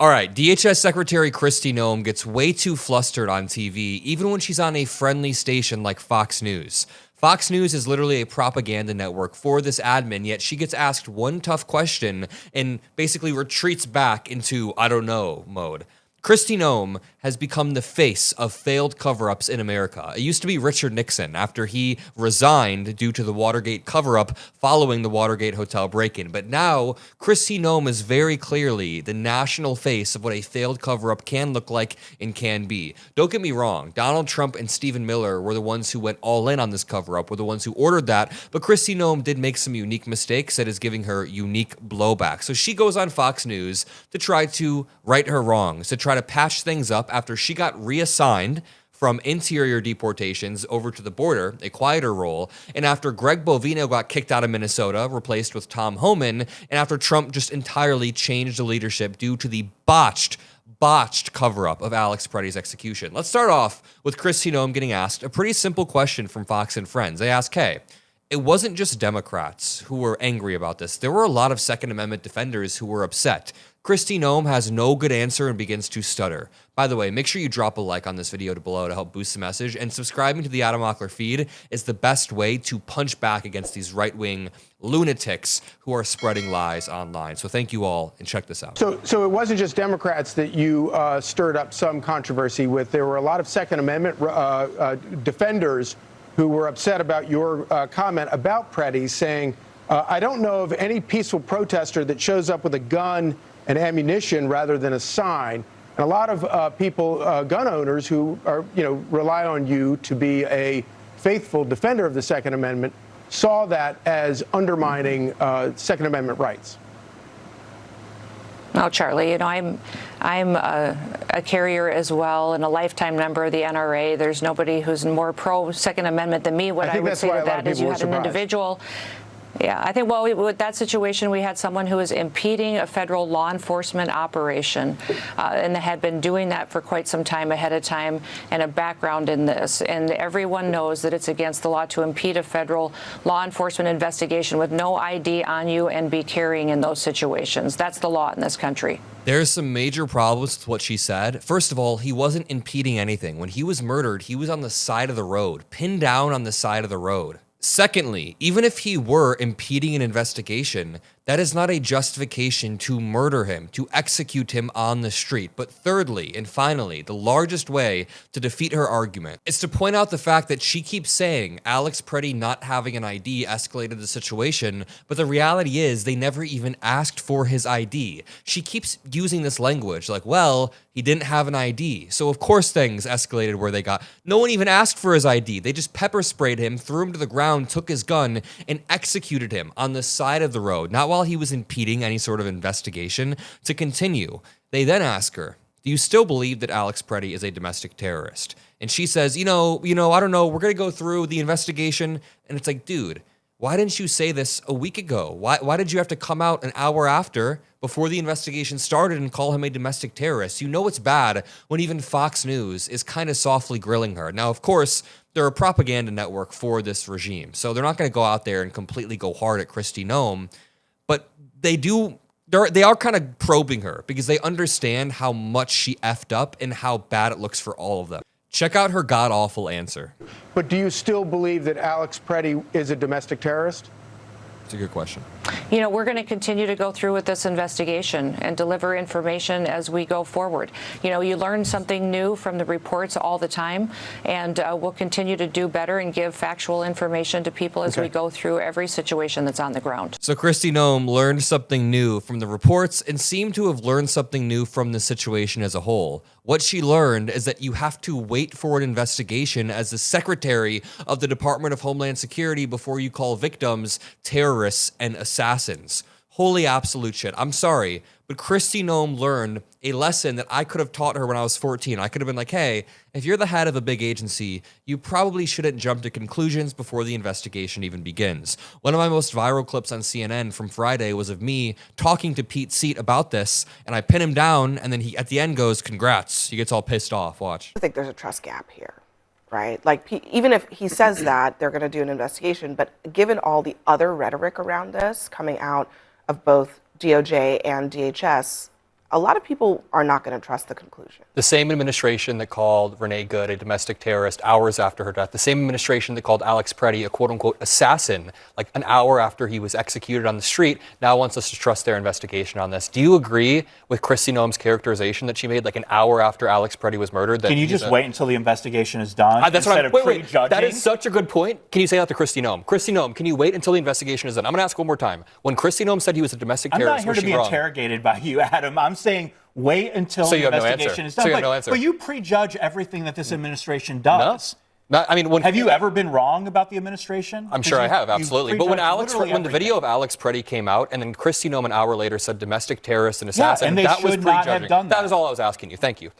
All right, DHS Secretary Kristi Noem gets way too flustered on TV, even when she's on a friendly station like Fox News. Fox News is literally a propaganda network for this admin, yet she gets asked one tough question and basically retreats back into I don't know mode. Kristi Noem has become the face of failed cover-ups in America. It used to be Richard Nixon after he resigned due to the Watergate cover-up following the Watergate hotel break-in. But now, Kristi Noem is very clearly the national face of what a failed cover-up can look like and can be. Don't get me wrong, Donald Trump and Stephen Miller were the ones who went all in on this cover-up, were the ones who ordered that, but Kristi Noem did make some unique mistakes that is giving her unique blowback. So she goes on Fox News to try to right her wrongs, to try to patch things up after she got reassigned from interior deportations over to the border, a quieter role, and after Greg Bovino got kicked out of Minnesota, replaced with Tom Homan, and after Trump just entirely changed the leadership due to the botched cover-up of Alex Preddy's execution. Let's start off with Kristi Noem getting asked a pretty simple question from Fox and Friends. They ask, hey, it wasn't just Democrats who were angry about this. There were a lot of Second Amendment defenders who were upset. Kristi Noem has no good answer and begins to stutter. By the way, make sure you drop a like on this video below to help boost the message, and subscribing to the Adam Mockler feed is the best way to punch back against these right-wing lunatics who are spreading lies online. So thank you all, and check this out. So it wasn't just Democrats that you stirred up some controversy with. There were a lot of Second Amendment defenders who were upset about your comment about Preddy, saying, I don't know of any peaceful protester that shows up with a gun and ammunition rather than a sign. And a lot of people, gun owners who are, rely on you to be a faithful defender of the Second Amendment, saw that as undermining Second Amendment rights. No, Charlie, I'm a carrier as well and a lifetime member of the NRA. There's nobody who's more pro Second Amendment than me. What I would say to that is you had an individual. Yeah, I think, well, with that situation, we had someone who was impeding a federal law enforcement operation and had been doing that for quite some time ahead of time and a background in this. And everyone knows that it's against the law to impede a federal law enforcement investigation with no ID on you and be carrying in those situations. That's the law in this country. There's some major problems with what she said. First of all, he wasn't impeding anything. When he was murdered, he was on the side of the road, pinned down on the side of the road. Secondly, even if he were impeding an investigation, that is not a justification to murder him, to execute him on the street. But thirdly, and finally, the largest way to defeat her argument is to point out the fact that she keeps saying Alex Preddy not having an ID escalated the situation, but the reality is they never even asked for his ID. She keeps using this language like, well, he didn't have an ID, so of course things escalated where they got. No one even asked for his ID. They just pepper sprayed him, threw him to the ground, took his gun, and executed him on the side of the road, not while he was impeding any sort of investigation. To continue, they then ask her, do you still believe that Alex Preddy is a domestic terrorist? And she says, I don't know, we're going to go through the investigation. And it's like, dude, why didn't you say this a week ago? Why did you have to come out an hour after, before the investigation started, and call him a domestic terrorist? You know it's bad when even Fox News is kind of softly grilling her. Now, of course, they're a propaganda network for this regime, so they're not going to go out there and completely go hard at Kristi Noem, but they are kind of probing her because they understand how much she effed up and how bad it looks for all of them. Check out her god-awful answer. But do you still believe that Alex Preddy is a domestic terrorist? It's a good question. We're going to continue to go through with this investigation and deliver information as we go forward. You learn something new from the reports all the time, and we'll continue to do better and give factual information to people as we go through every situation that's on the ground. So Kristi Noem learned something new from the reports and seemed to have learned something new from the situation as a whole. What she learned is that you have to wait for an investigation as the Secretary of the Department of Homeland Security before you call victims terrorists and assassins. Holy absolute shit. I'm sorry, but Kristi Noem learned a lesson that I could have taught her when I was 14. I could have been like, hey, if you're the head of a big agency, you probably shouldn't jump to conclusions before the investigation even begins. One of my most viral clips on CNN from Friday was of me talking to Pete Seat about this, and I pin him down, and then he at the end goes, congrats. He gets all pissed off. Watch. I think there's a trust gap here, right? Like, even if he says that, they're going to do an investigation, but given all the other rhetoric around this coming out of both DOJ and DHS, a lot of people are not going to trust the conclusion. The same administration that called Renee Good a domestic terrorist hours after her death, the same administration that called Alex Preddy a quote-unquote assassin like an hour after he was executed on the street, now wants us to trust their investigation on this. Do you agree with Kristi Noem's characterization that she made like an hour after Alex Preddy was murdered? That Can you just wait until the investigation is done that's what instead of prejudging? That is such a good point. Can you say that to Kristi Noem? Kristi Noem, can you wait until the investigation is done? I'm going to ask one more time. When Kristi Noem said he was a domestic terrorist, I'm not here to be interrogated by you, Adam. I'm saying wait until the investigation is done. So you have no answer. But you prejudge everything that this administration does. No. I mean, have you ever been wrong about the administration? I'm sure I have, absolutely. But when the video of Alex Preddy came out, and then Kristi Noem an hour later said domestic terrorist and assassin, and they that was should not have done that. That is all I was asking you. Thank you.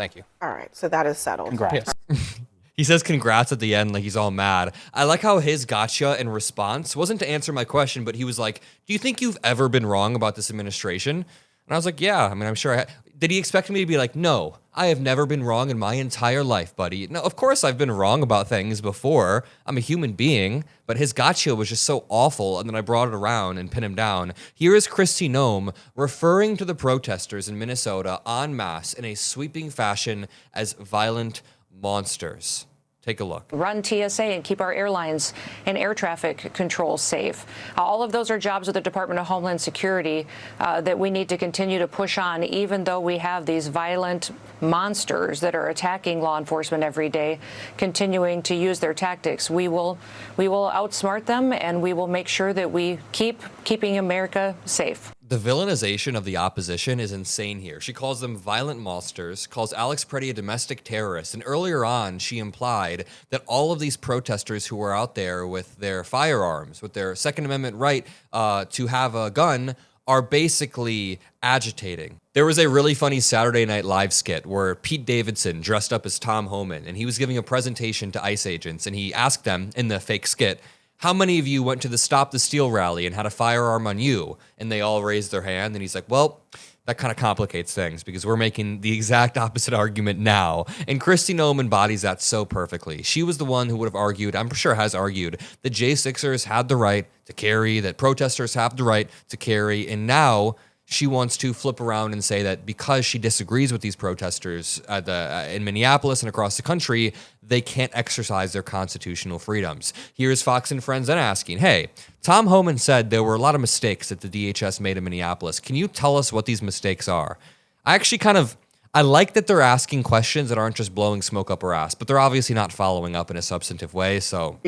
All right, so that is settled. Congrats. Yes. He says congrats at the end, like he's all mad. I like how his gotcha in response wasn't to answer my question, but he was like, do you think you've ever been wrong about this administration? And I was like, yeah, I mean, I'm sure I had. Did he expect me to be like, no, I have never been wrong in my entire life, buddy? No, of course I've been wrong about things before. I'm a human being, but his gotcha was just so awful, and then I brought it around and pinned him down. Here is Kristi Noem referring to the protesters in Minnesota en masse in a sweeping fashion as violent monsters. Take a look. Run TSA and keep our airlines and air traffic control safe. All of those are jobs of the Department of Homeland Security that we need to continue to push on, even though we have these violent monsters that are attacking law enforcement every day, continuing to use their tactics. We will outsmart them, and we will make sure that we keeping America safe. The villainization of the opposition is insane here. She calls them violent monsters, calls Alex Preddy a domestic terrorist, and earlier on she implied that all of these protesters who were out there with their firearms, with their Second Amendment right to have a gun, are basically agitating. There was a really funny Saturday Night Live skit where Pete Davidson dressed up as Tom Homan, and he was giving a presentation to ICE agents, and he asked them in the fake skit, how many of you went to the Stop the Steal rally and had a firearm on you? And they all raised their hand. And he's like, well, that kind of complicates things because we're making the exact opposite argument now. And Kristi Noem embodies that so perfectly. She was the one who would have argued, I'm sure has argued, that J6ers had the right to carry, that protesters have the right to carry. And now she wants to flip around and say that because she disagrees with these protesters in Minneapolis and across the country, they can't exercise their constitutional freedoms. Here's Fox and Friends then asking, hey, Tom Homan said there were a lot of mistakes that the DHS made in Minneapolis. Can you tell us what these mistakes are? I like that they're asking questions that aren't just blowing smoke up her ass, but they're obviously not following up in a substantive way, so.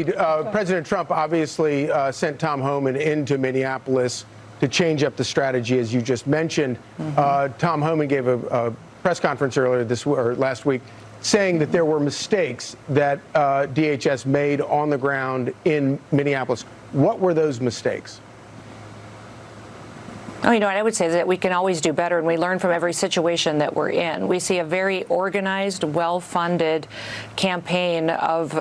President Trump obviously sent Tom Homan into Minneapolis to change up the strategy, as you just mentioned. Tom Homan gave a press conference last week saying that there were mistakes that DHS made on the ground in Minneapolis. What were those mistakes? Oh, you know what I would say is that we can always do better, and we learn from every situation that we're in. We see a very organized, well-funded campaign of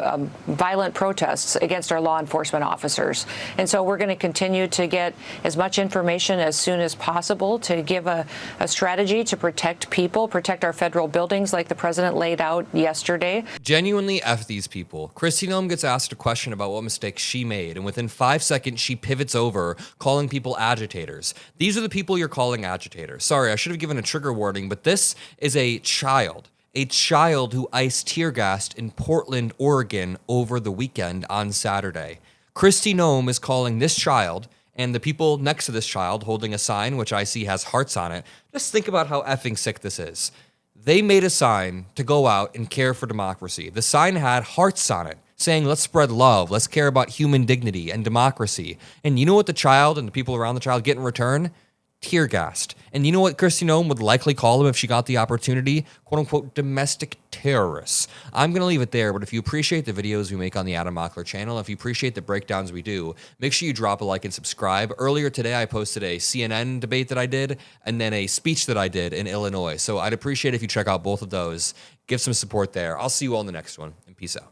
violent protests against our law enforcement officers. And so we're going to continue to get as much information as soon as possible to give a strategy to protect people, protect our federal buildings like the president laid out yesterday. Genuinely F these people. Kristi Noem gets asked a question about what mistakes she made, and within 5 seconds she pivots over, calling people agitators. These are the people you're calling agitators. Sorry, I should have given a trigger warning, but this is a child who ICE tear gassed in Portland, Oregon over the weekend on Saturday. Kristi Noem is calling this child and the people next to this child holding a sign, which I see has hearts on it. Just think about how effing sick this is. They made a sign to go out and care for democracy. The sign had hearts on it, saying, let's spread love, let's care about human dignity and democracy. And you know what the child and the people around the child get in return? Tear gassed. And you know what Kristi Noem would likely call them if she got the opportunity? Quote unquote domestic terrorists. I'm going to leave it there, but if you appreciate the videos we make on the Adam Mockler channel, if you appreciate the breakdowns we do, make sure you drop a like and subscribe. Earlier today, I posted a CNN debate that I did and then a speech that I did in Illinois. So I'd appreciate if you check out both of those. Give some support there. I'll see you all in the next one, and peace out.